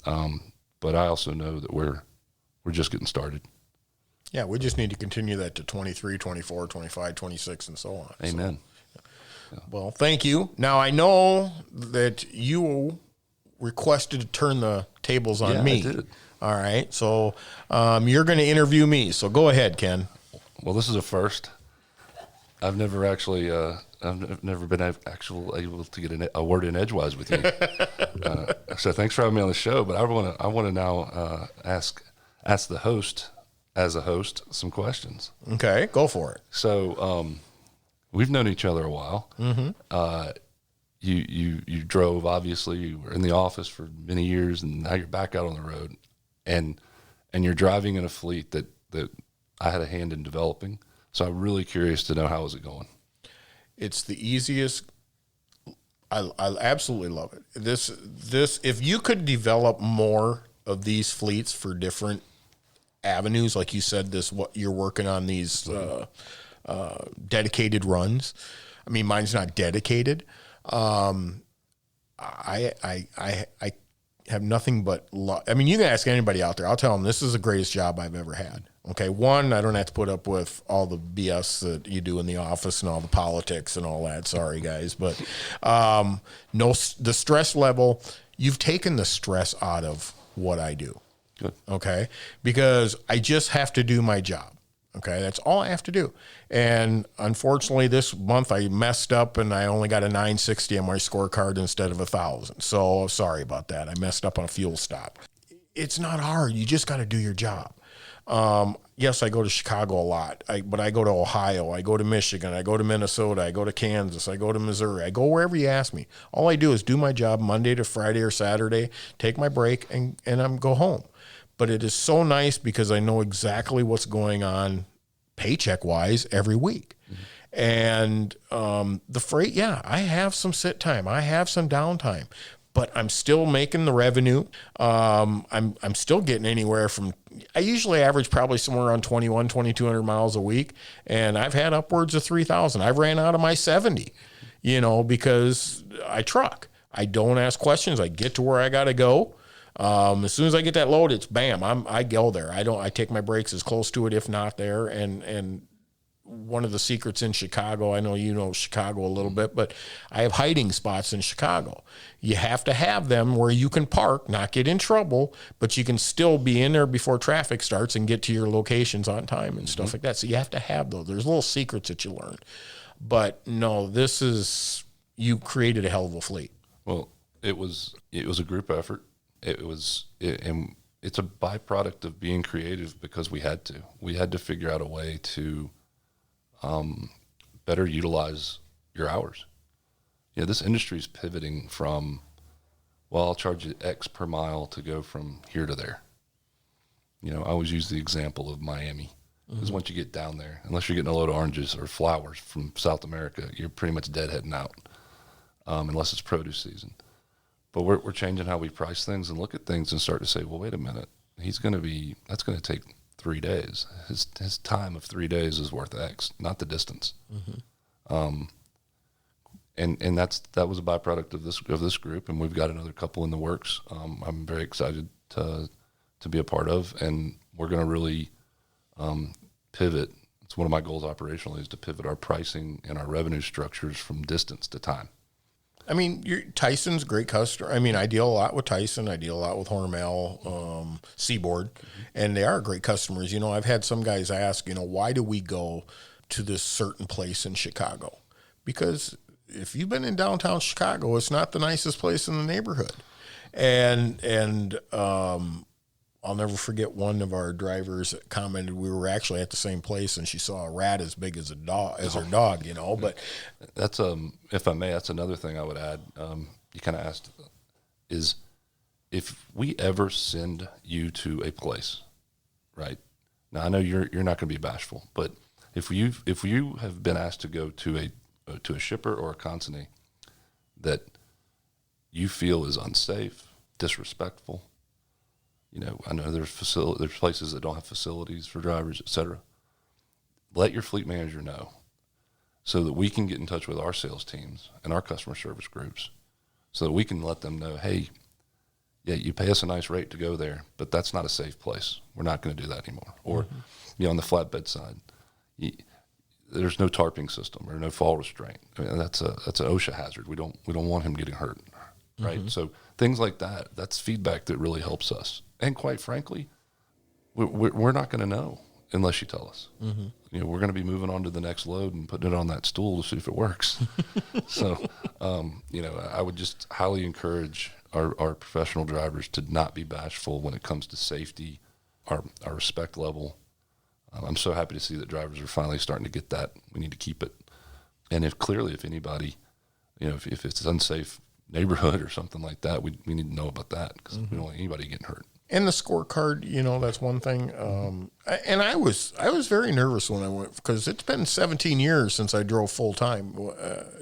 But I also know that we're just getting started. Yeah, we just need to continue that to 23, 24, 25, 26, and so on. Amen. So, yeah. Well, thank you. Now, I know that you requested to turn the tables on me. I did. All right. So you're going to interview me. So go ahead, Ken. Well, this is a first. I've never actually, I've never been able to get a word in edgewise with you. So thanks for having me on the show. But I want to now ask the host, as a host, some questions. Okay, go for it. So we've known each other a while. Mm-hmm. You drove, obviously. You were in the office for many years, and now you're back out on the road, and you're driving in a fleet that I had a hand in developing. So I'm really curious to know, how is it going? It's the easiest. I absolutely love it. This if you could develop more of these fleets for different avenues, like you said, what you're working on, these dedicated runs. I mean, mine's not dedicated. I have nothing but love. I mean, you can ask anybody out there. I'll tell them this is the greatest job I've ever had. Okay, one, I don't have to put up with all the BS that you do in the office and all the politics and all that. Sorry, guys, but the stress level. You've taken the stress out of what I do. Good. Okay, because I just have to do my job. Okay, that's all I have to do. And unfortunately, this month I messed up and I only got a 960 on my scorecard instead of 1,000. So sorry about that. I messed up on a fuel stop. It's not hard. You just got to do your job. Yes, I go to Chicago a lot, but I go to Ohio, I go to Michigan, I go to Minnesota, I go to Kansas, I go to Missouri, I go wherever you ask me. All I do is do my job Monday to Friday or Saturday, take my break, and go home. But it is so nice because I know exactly what's going on paycheck-wise every week. Mm-hmm. And the freight, yeah, I have some sit time. I have some downtime. But I'm still making the revenue. I'm still getting anywhere from, I usually average probably somewhere around 2,200 miles a week. And I've had upwards of 3,000. I've ran out of my 70, because I truck. I don't ask questions. I get to where I got to go. As soon as I get that load, it's bam. I go there. I take my breaks as close to it, if not there. And one of the secrets in Chicago, I know you know Chicago a little bit, but I have hiding spots in Chicago. You have to have them where you can park, not get in trouble, but you can still be in there before traffic starts and get to your locations on time and stuff like that. So you have to have those. There's little secrets that you learn. But no, you created a hell of a fleet. Well, it was a group effort. And it's a byproduct of being creative because we had to figure out a way to better utilize your hours. This industry is pivoting from, well, I'll charge you X per mile to go from here to there. I always use the example of Miami. Because once you get down there, unless you're getting a load of oranges or flowers from South America, you're pretty much deadheading out, unless it's produce season. But we're changing how we price things and look at things and start to say, well, wait a minute, that's going to take 3 days. His time of 3 days is worth X, not the distance. Mm-hmm. And that was a byproduct of this group, and we've got another couple in the works. I'm very excited to be a part of, and we're going to really pivot it's one of my goals operationally is to pivot our pricing and our revenue structures from distance to time. I mean, Tyson's a great customer. I mean, I deal a lot with Tyson. I deal a lot with Hormel, Seaboard, and they are great customers. You know, I've had some guys ask, you know, why do we go to this certain place in Chicago? Because if you've been in downtown Chicago, it's not the nicest place in the neighborhood. And I'll never forget one of our drivers commented we were actually at the same place and she saw a rat as big as her dog, you know. But that's if I may, that's another thing I would add. You kind of asked is if we ever send you to a place, right? Now I know you're not going to be bashful, but if you have been asked to go to a shipper or a consignee that you feel is unsafe, disrespectful. You know, I know there's places that don't have facilities for drivers, et cetera. Let your fleet manager know so that we can get in touch with our sales teams and our customer service groups so that we can let them know, hey, yeah, you pay us a nice rate to go there, but that's not a safe place. We're not going to do that anymore. Or, you know, on the flatbed side, there's no tarping system or no fall restraint. I mean, that's an OSHA hazard. We don't want him getting hurt, right? So things like that, that's feedback that really helps us. And quite frankly, we're not going to know unless you tell us. You know, we're going to be moving on to the next load and putting it on that stool to see if it works. So, you know, I would just highly encourage our professional drivers to not be bashful when it comes to safety, our respect level. I'm so happy to see that drivers are finally starting to get that. We need to keep it. And if anybody, you know, if it's an unsafe neighborhood or something like that, we need to know about that because we don't want anybody getting hurt. And the scorecard, you know, that's one thing. And I was very nervous when I went because it's been 17 years since I drove full time.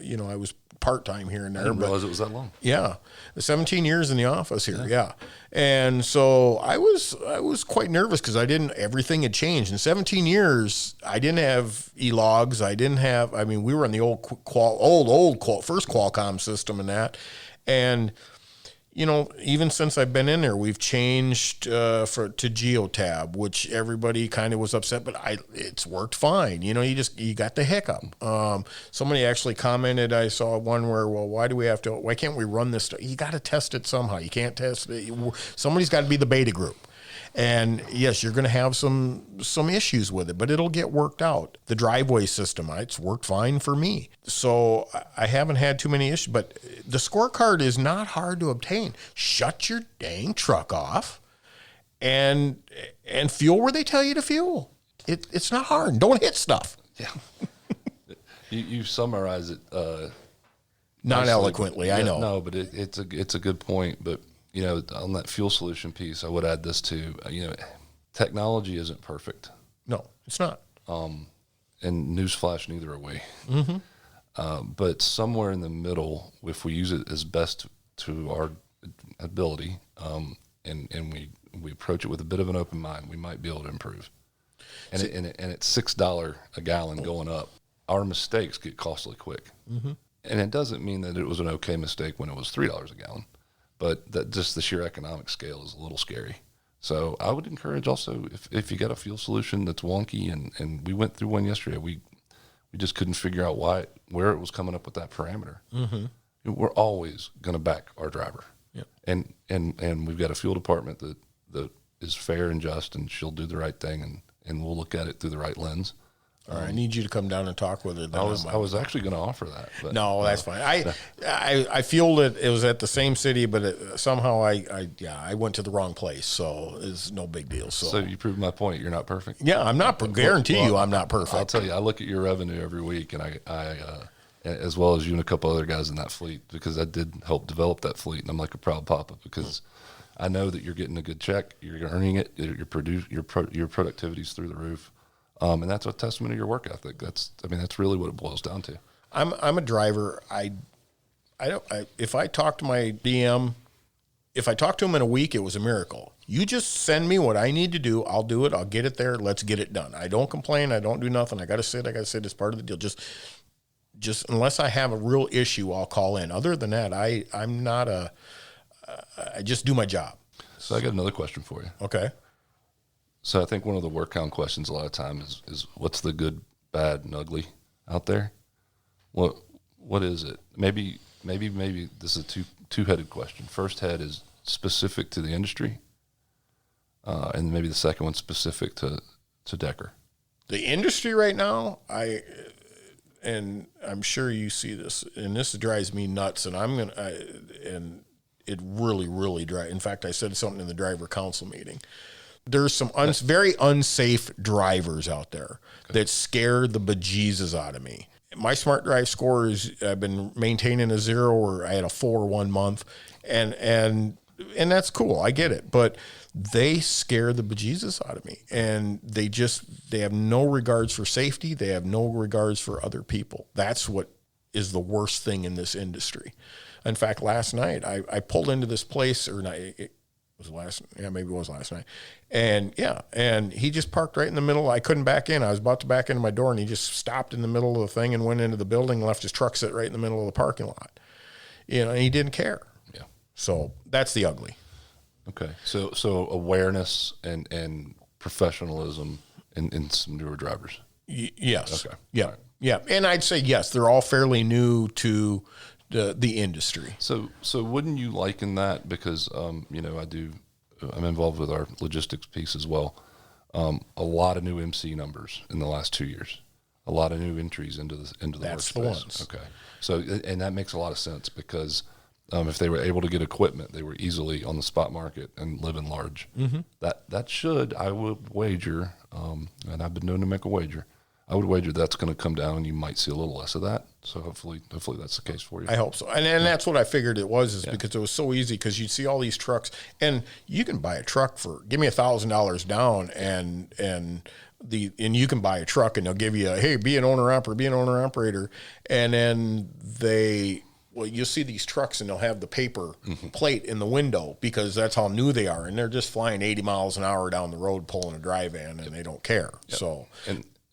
You know, I was part time here and there. I didn't realize it was that long. Yeah, 17 years in the office here. Yeah, and so I was quite nervous because everything had changed in 17 years. I didn't have e-logs. I didn't have. I mean, we were on the old first Qualcomm system and that, and. You know, even since I've been in there, we've changed to Geotab, which everybody kind of was upset, but it's worked fine. You know, you got the hiccup. Somebody actually commented, I saw one where, well, why can't we run this? You got to test it somehow. You can't test it. Somebody's got to be the beta group. And yes, you're going to have some issues with it, but it'll get worked out. The driveway system, it's worked fine for me. So I haven't had too many issues, but the scorecard is not hard to obtain. Shut your dang truck off and fuel where they tell you to fuel. It's not hard. Don't hit stuff. Yeah. You summarize it not eloquently, I know. No, but it's a good point, but you know, on that fuel solution piece, I would add this too. You know, technology isn't perfect. No, it's not. And newsflash, neither are we. But somewhere in the middle, if we use it as best to our ability, and we approach it with a bit of an open mind, we might be able to improve. And it's $6 a gallon going up. Our mistakes get costly quick. And it doesn't mean that it was an okay mistake when it was $3 a gallon. But that just the sheer economic scale is a little scary. So I would encourage also if you got a fuel solution that's wonky, and we went through one yesterday, we just couldn't figure out where it was coming up with that parameter. We're always going to back our driver, and we've got a fuel department that is fair and just, and she'll do the right thing, and we'll look at it through the right lens. All right, I need you to come down and talk with her. I was actually going to offer that. But, no, that's fine. I feel that it was at the same city, but somehow I went to the wrong place, so it's no big deal. So you proved my point. You're not perfect. Yeah, I'm not. Guarantee you, I'm not perfect. I'll tell you, I look at your revenue every week, and I as well as you and a couple other guys in that fleet, because I did help develop that fleet, and I'm like a proud papa because I know that you're getting a good check, you're earning it, your productivity's through the roof. And that's a testament to your work ethic. That's really what it boils down to. I'm a driver. If I talk to my DM, if I talk to him in a week, it was a miracle. You just send me what I need to do. I'll do it. I'll get it there. Let's get it done. I don't complain. I don't do nothing. I got to sit. It's part of the deal. Just unless I have a real issue, I'll call in. Other than that, I'm not I just do my job. So I got another question for you. Okay. So I think one of the work count questions a lot of times is what's the good, bad, and ugly out there? What is it? Maybe this is a two-headed question. First head is specific to the industry, and maybe the second one specific to Decker. The industry right now, and I'm sure you see this, and this drives me nuts, and and it really, really drives. In fact, I said something in the driver council meeting. There's some very unsafe drivers out there that scare the bejesus out of me. My Smart Drive score I've been maintaining a 0, or I had a 4 1 month, and that's cool. I get it, but they scare the bejesus out of me, and they have no regards for safety. They have no regards for other people. That's what is the worst thing in this industry. In fact, last night I pulled into this place, or not, maybe it was last night, and he just parked right in the middle. I couldn't back in. I was about to back into my door, and he just stopped in the middle of the thing and went into the building and left his truck sit right in the middle of the parking lot. And he didn't care. Yeah. So that's the ugly. Okay. So awareness and professionalism in some newer drivers. Yes. Okay. Yeah. Right. Yeah. And I'd say yes, they're all fairly new to the industry. So wouldn't you liken that, because I'm involved with our logistics piece as well. A lot of new MC numbers in the last 2 years. A lot of new entries into the That's workspace. the ones. Okay. So and that makes a lot of sense, because if they were able to get equipment, they were easily on the spot market and living large. Mm-hmm. That should, I would wager, and I've been known to make a wager, I would wager that's going to come down, and you might see a little less of that. So hopefully that's the case for you. I hope so. And that's what I figured it was, because it was so easy, because you'd see all these trucks, and you can buy a truck for, give me $1,000 down, and you can buy a truck, and they'll give you hey, be an owner operator. And then you'll see these trucks, and they'll have the paper plate in the window, because that's how new they are. And they're just flying 80 miles an hour down the road, pulling a dry van, and they don't care. Yep. So,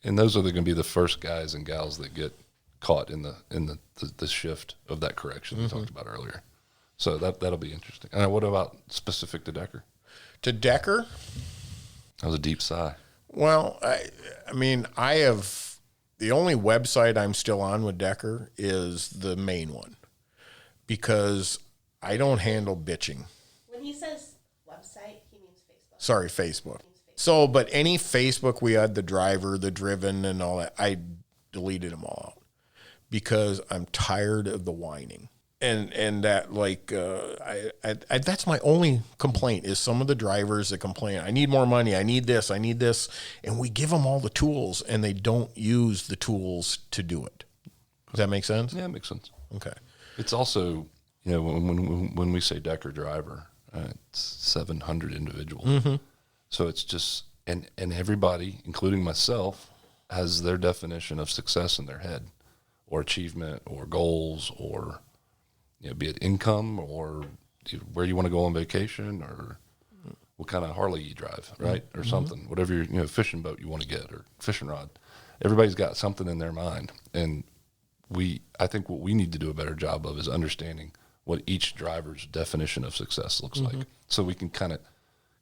and those are going to be the first guys and gals that get caught in the shift of that correction we talked about earlier. So that'll be interesting. And what about specific to Decker? To Decker? That was a deep sigh. Well, I mean, I have, the only website I'm still on with Decker is the main one, because I don't handle bitching. When he says website, he means Facebook. Sorry, Facebook. So, but any Facebook we had, the driver, the driven, and all that, I deleted them all out, because I'm tired of the whining. And that, like, that's my only complaint, is some of the drivers that complain, I need more money, I need this, and we give them all the tools, and they don't use the tools to do it. Does that make sense? Yeah, it makes sense. Okay. It's also, when we say Decker driver, it's 700 individuals. Mm-hmm. So it's just, and everybody, including myself, has their definition of success in their head, or achievement, or goals, or be it income, or where you want to go on vacation, or what kind of Harley you drive, right, or something, whatever your fishing boat you want to get, or fishing rod. Everybody's got something in their mind, and I think what we need to do a better job of is understanding what each driver's definition of success looks like, so we can kind of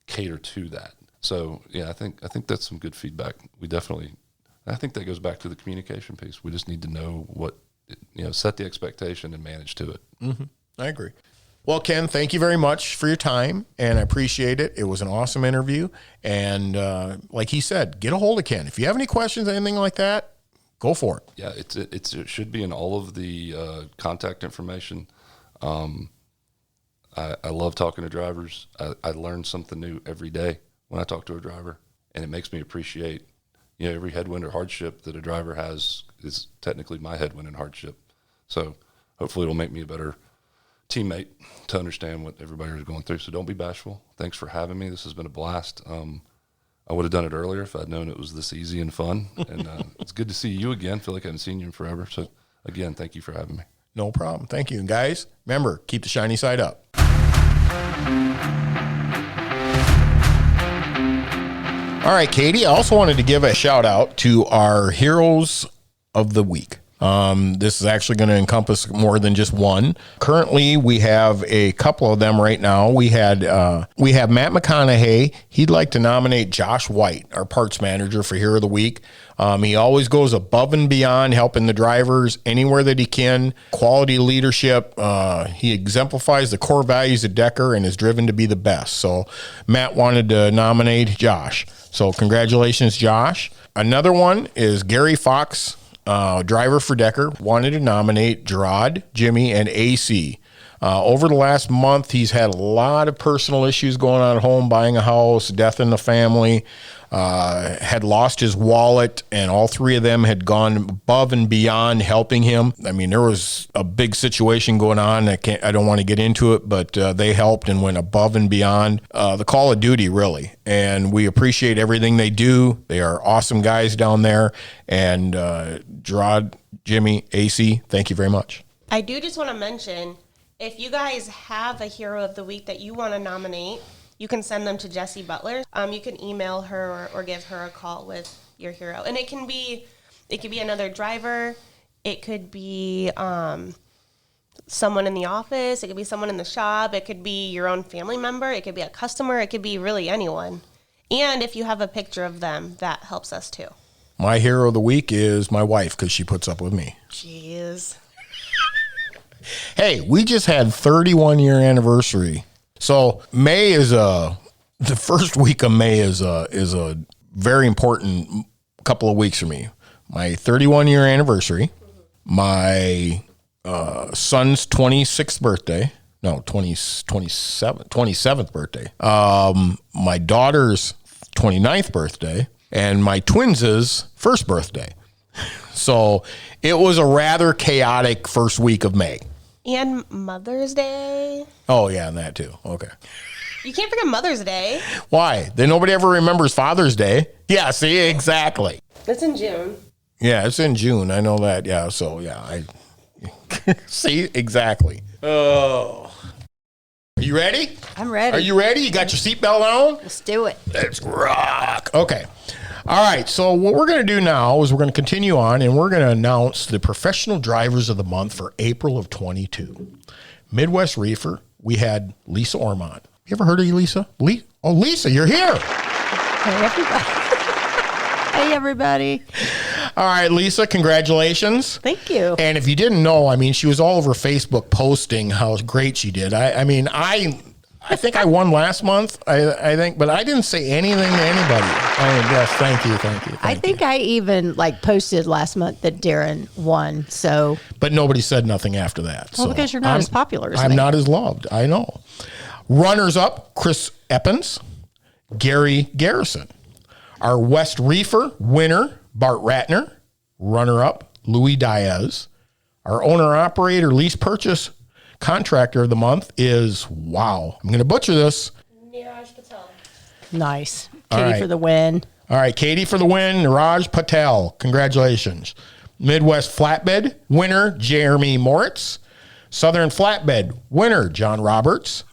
cater to that. So yeah, I think that's some good feedback. I think that goes back to the communication piece. We just need to know what, set the expectation and manage to it. Mm-hmm. I agree. Well, Ken, thank you very much for your time, and I appreciate it. It was an awesome interview, and like he said, get a hold of Ken. If you have any questions, anything like that, go for it. Yeah, it should be in all of the contact information. I love talking to drivers. I learn something new every day when I talk to a driver, and it makes me appreciate, every headwind or hardship that a driver has is technically my headwind and hardship. So hopefully it'll make me a better teammate to understand what everybody is going through. So don't be bashful. Thanks for having me. This has been a blast. I would have done it earlier if I'd known it was this easy and fun. And it's good to see you again. I feel like I haven't seen you in forever. So again, thank you for having me. No problem. Thank you. And guys, remember, keep the shiny side up. All right, Katie, I also wanted to give a shout out to our heroes of the week. This is actually going to encompass more than just one. Currently, we have a couple of them right now. We have Matt McConaughey. He'd like to nominate Josh White, our parts manager, for Hero of the Week. He always goes above and beyond helping the drivers anywhere that he can. Quality leadership. He exemplifies the core values of Decker and is driven to be the best. So Matt wanted to nominate Josh. So congratulations, Josh. Another one is Gary Fox, driver for Decker, wanted to nominate Gerard, Jimmy, and AC. Over the last month, he's had a lot of personal issues going on at home, buying a house, death in the family, had lost his wallet, and all three of them had gone above and beyond helping him. I mean, there was a big situation going on. I don't want to get into it, but they helped and went above and beyond the call of duty, really. And we appreciate everything they do. They are awesome guys down there. And Gerard, Jimmy, AC, thank you very much. I do just want to mention, if you guys have a Hero of the Week that you want to nominate, you can send them to Jessie Butler. You can email her or give her a call with your hero. And it could be another driver. It could be someone in the office. It could be someone in the shop. It could be your own family member. It could be a customer. It could be really anyone. And if you have a picture of them, that helps us too. My Hero of the Week is my wife because she puts up with me. Jeez. Hey, we just had 31-year anniversary. So May is the first week of May is a very important couple of weeks for me. My 31-year anniversary, my son's 27th birthday, my daughter's 29th birthday, and my twins' first birthday. So it was a rather chaotic first week of May. And Mother's Day. Oh, yeah, and that too. Okay. You can't forget Mother's Day. Why? Then nobody ever remembers Father's Day. Yeah, see, exactly. It's in June. Yeah, it's in June. I know that. Yeah, so, yeah, I see, exactly. Oh. Are you ready? I'm ready. Are you ready? You got your seatbelt on? Let's do it. Let's rock. Okay. All right, so what we're going to do now is we're going to continue on, and we're going to announce the Professional Drivers of the Month for April of 22. Midwest Reefer, we had Lisa Ormond. You ever heard of you, Lisa? Oh, Lisa, you're here. Hey, everybody. Hey, everybody. All right, Lisa, congratulations. Thank you. And if you didn't know, I mean, she was all over Facebook posting how great she did. I think I won last month, I think, but I didn't say anything to anybody. Yes, thank you. I think I even posted last month that Darin won. So, but nobody said nothing after that. Well, so because you're not as popular as I'm me. not as loved. I know. Runners up: Chris Eppens, Gary Garrison. Our West Reefer winner: Bart Ratner. Runner up: Louis Diaz. Our owner operator lease purchase contractor of the month is, wow, I'm going to butcher this, Niraj Patel. Nice. All Katie right. for the win. All right, Katie for the win. Niraj Patel, congratulations. Midwest Flatbed winner, Jeremy Moritz. Southern Flatbed winner, John Roberts.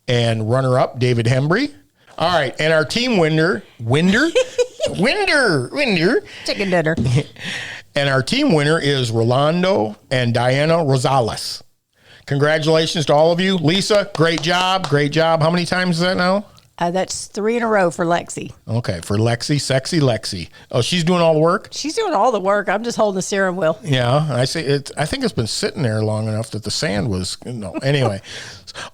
And runner-up, David Hembry. All right, and our team winner. Chicken dinner. And our team winner is Rolando and Diana Rosales. Congratulations to all of you. Lisa, great job. How many times is that now? That's 3 in a row for Lexi. Okay, for Lexi, sexy Lexi. Oh, she's doing all the work? She's doing all the work. I'm just holding the steering wheel. Yeah, I see. I think it's been sitting there long enough that the sand was, anyway.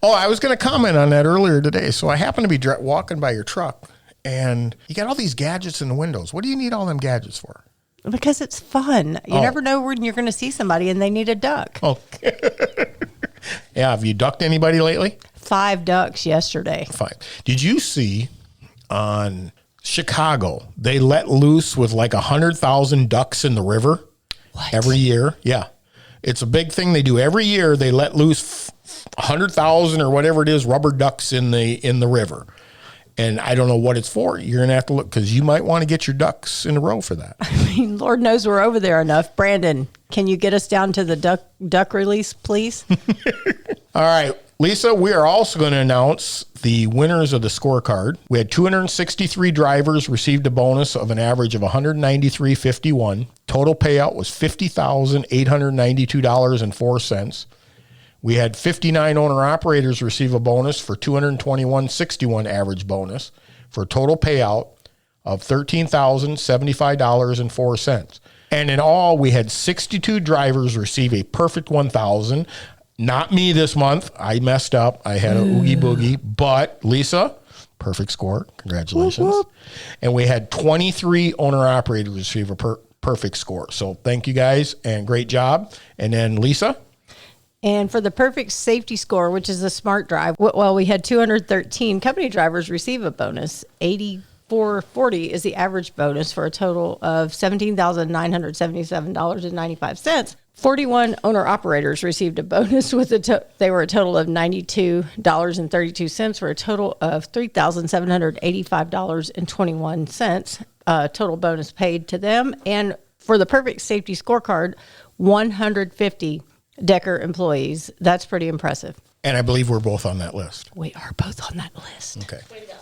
Oh, I was going to comment on that earlier today. So I happened to be walking by your truck, and you got all these gadgets in the windows. What do you need all them gadgets for? Because it's fun. You never know when you're going to see somebody and they need a duck. Oh, yeah. Have you ducked anybody lately? 5 ducks yesterday. 5. Did you see on Chicago, they let loose with like 100,000 ducks in the river every year? Yeah. It's a big thing they do every year. They let loose 100,000 or whatever it is, rubber ducks in the river. And I don't know what it's for. You're going to have to look because you might want to get your ducks in a row for that. I mean, Lord knows we're over there enough. Brandon, can you get us down to the duck release, please? All right. Lisa, we are also going to announce the winners of the scorecard. We had 263 drivers received a bonus of an average of $193.51. Total payout was $50,892.04. We had 59 owner-operators receive a bonus for $221.61 average bonus for a total payout of $13,075.04. And in all, we had 62 drivers receive a perfect 1,000. Not me this month. I messed up. I had a oogie boogie. But Lisa, perfect score. Congratulations. Whoop, whoop. And we had 23 owner-operators receive a perfect score. So thank you guys, and great job. And then Lisa? And for the perfect safety score, which is a smart drive, well, we had 213 company drivers receive a bonus. 84.40 is the average bonus for a total of $17,977.95. 41 owner-operators received a bonus with they were a total of $92.32 for a total of $3,785.21 total bonus paid to them. And for the perfect safety scorecard, 150 Decker employees. That's pretty impressive. And I believe we're both on that list. We are both on that list. Okay.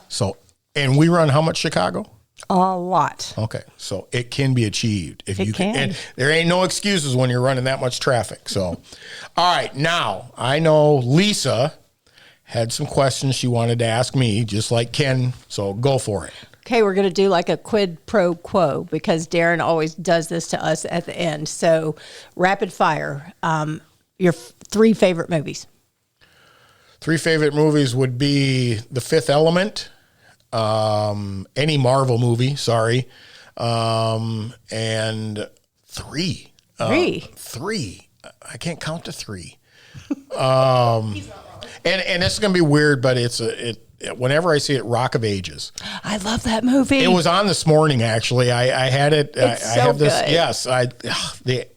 So, and we run how much Chicago? A lot. Okay. So it can be achieved. If It you can. And there ain't no excuses when you're running that much traffic. So, all right. Now, I know Lisa had some questions she wanted to ask me, just like Ken. So go for it. Okay, we're going to do like a quid pro quo because Darin always does this to us at the end. So, rapid fire. Your 3 favorite movies. 3 favorite movies would be The Fifth Element, any Marvel movie, sorry, and 3. 3. I can't count to 3. And this is going to be weird, but whenever I see it, Rock of Ages. I love that movie. It was on this morning, actually. I had it. It's I so have this. good. Yes,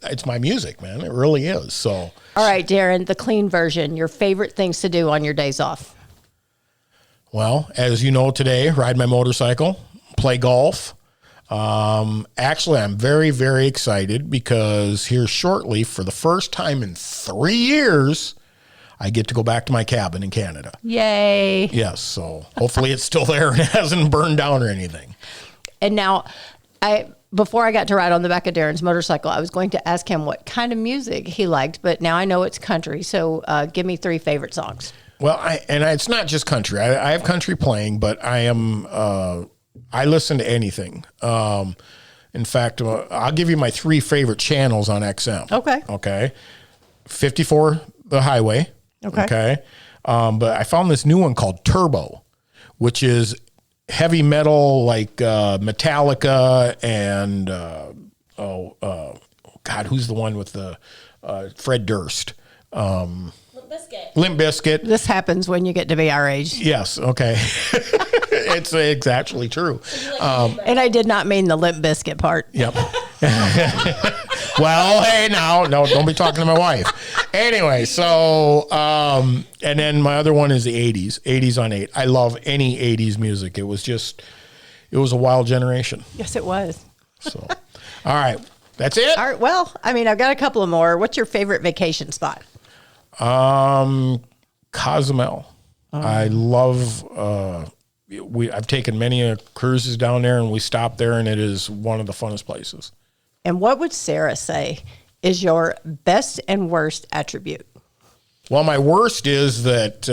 it's my music, man. It really is. So, all right, Darin, the clean version. Your favorite things to do on your days off. well, as you know, today, ride my motorcycle, play golf. Actually, I'm very, very excited because here shortly, for the first time in 3 years, I get to go back to my cabin in Canada. Yay. Yes, so hopefully it's still there and it hasn't burned down or anything. And now, before I got to ride on the back of Darin's motorcycle, I was going to ask him what kind of music he liked, but now I know it's country, so give me 3 favorite songs. Well, it's not just country. I have country playing, but I listen to anything. In fact, I'll give you my 3 favorite channels on XM. Okay. 54, the highway. Okay. But I found this new one called Turbo, which is heavy metal like Metallica and God, who's the one with the Fred Durst? Limp Bizkit. This happens when you get to be our age. Yes. Okay. It's exactly true. And I did not mean the Limp Bizkit part. Yep. Well, hey, no, don't be talking to my wife. Anyway, so, and then my other one is the 80s on 8. I love any 80s music. It was a wild generation. Yes, it was. So, all right. That's it? All right. Well, I mean, I've got a couple of more. What's your favorite vacation spot? Cozumel. I love, I've taken many cruises down there and we stopped there and it is one of the funnest places. And what would Sarah say is your best and worst attribute? Well, my worst is that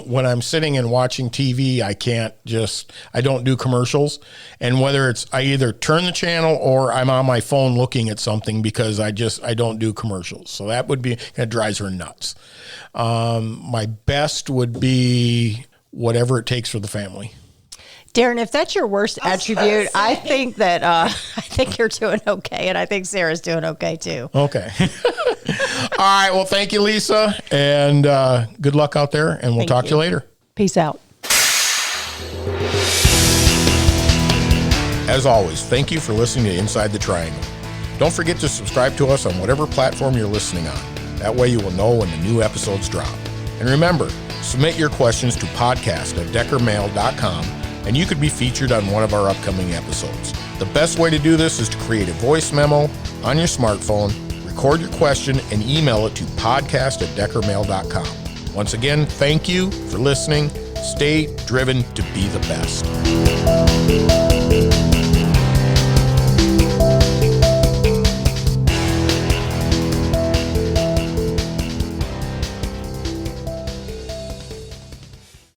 when I'm sitting and watching TV, I don't do commercials. And whether it's I either turn the channel or I'm on my phone looking at something because I don't do commercials. So that drives her nuts. My best would be whatever it takes for the family. Darin, if that's your worst attribute, I think that I think you're doing okay, and I think Sarah's doing okay too. Okay. All right. Well, thank you, Lisa, and good luck out there, and we'll talk to you later. Peace out. As always, thank you for listening to Inside the Triangle. Don't forget to subscribe to us on whatever platform you're listening on. That way you will know when the new episodes drop. And remember, submit your questions to podcast@deckermail.com. and you could be featured on one of our upcoming episodes. The best way to do this is to create a voice memo on your smartphone, record your question and email it to podcast@deckermail.com. Once again, thank you for listening. Stay driven to be the best.